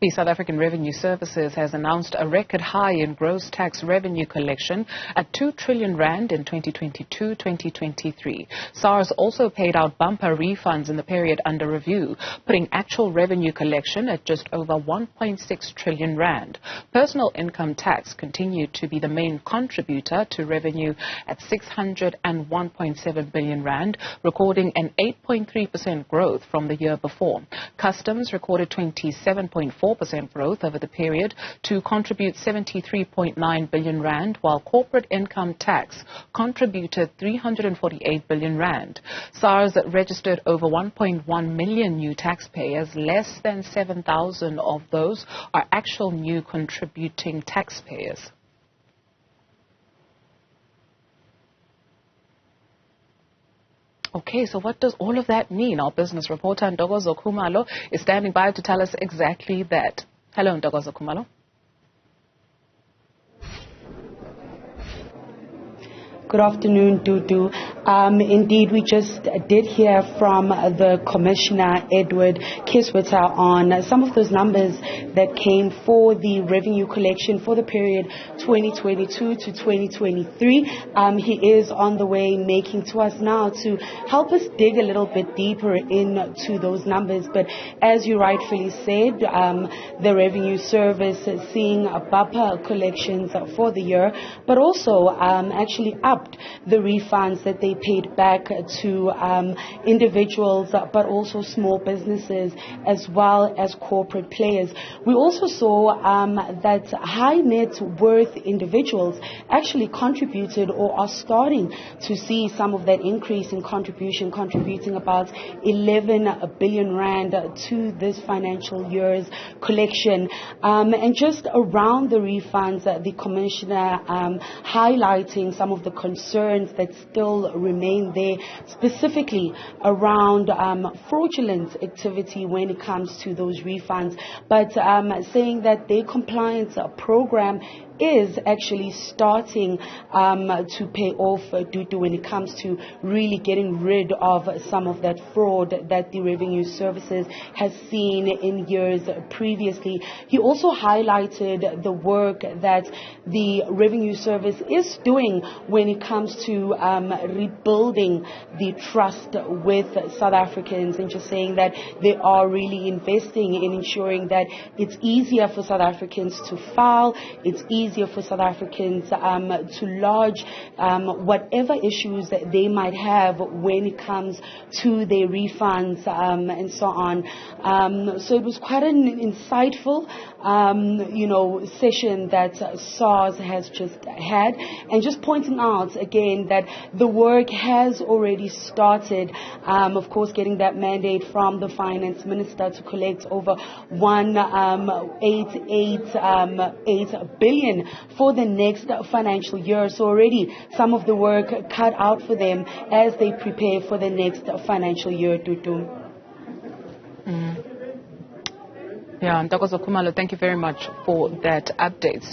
The South African Revenue Services has announced a record high in gross tax revenue collection at 2 trillion rand in 2022-2023. SARS also paid out bumper refunds in the period under review, putting actual revenue collection at just over 1.6 trillion rand. Personal income tax continued to be the main contributor to revenue at 601.7 billion rand, recording an 8.3% growth from the year before. Customs recorded 27.4% growth over the period to contribute 73.9 billion rand, while corporate income tax contributed 348 billion rand. SARS registered over 1.1 million new taxpayers. Less than 7,000 of those are actual new contributing taxpayers. Okay, so what does all of that mean? Our business reporter Ntokozo Khumalo is standing by to tell us exactly that. Hello, Ntokozo Khumalo. Good afternoon, Dudu. Indeed, we just did hear from the Commissioner, Edward Kiswitter, on some of those numbers that came for the revenue collection for the period 2022 to 2023. He is on the way making to us now to help us dig a little bit deeper into those numbers. But as you rightfully said, the Revenue Service is seeing bumper collections for the year, but also actually upped the refunds that they paid back to individuals, but also small businesses as well as corporate players. We also saw that high net worth individuals actually contributed or are starting to see some of that increase in contributing about 11 billion rand to this financial year's collection. And just around the refunds, the Commissioner highlighting some of the concerns that still remain there, specifically around fraudulent activity when it comes to those refunds, but saying that their compliance program is actually starting to pay off due to when it comes to really getting rid of some of that fraud that the Revenue Services has seen in years previously. He also highlighted the work that the Revenue Service is doing when it comes to rebuilding the trust with South Africans, and just saying that they are really investing in ensuring that it's easier for South Africans to file, it's easier for South Africans to lodge whatever issues that they might have when it comes to their refunds and so on. So it was quite an insightful, session that SARS has just had, and just pointing out again that the work has already started. Of course, getting that mandate from the Finance Minister to collect over 1.88 billion for the next financial year. So already some of the work cut out for them as they prepare for the next financial year, Tutu. Yeah, Ntokozo Khumalo, thank you very much for that update. So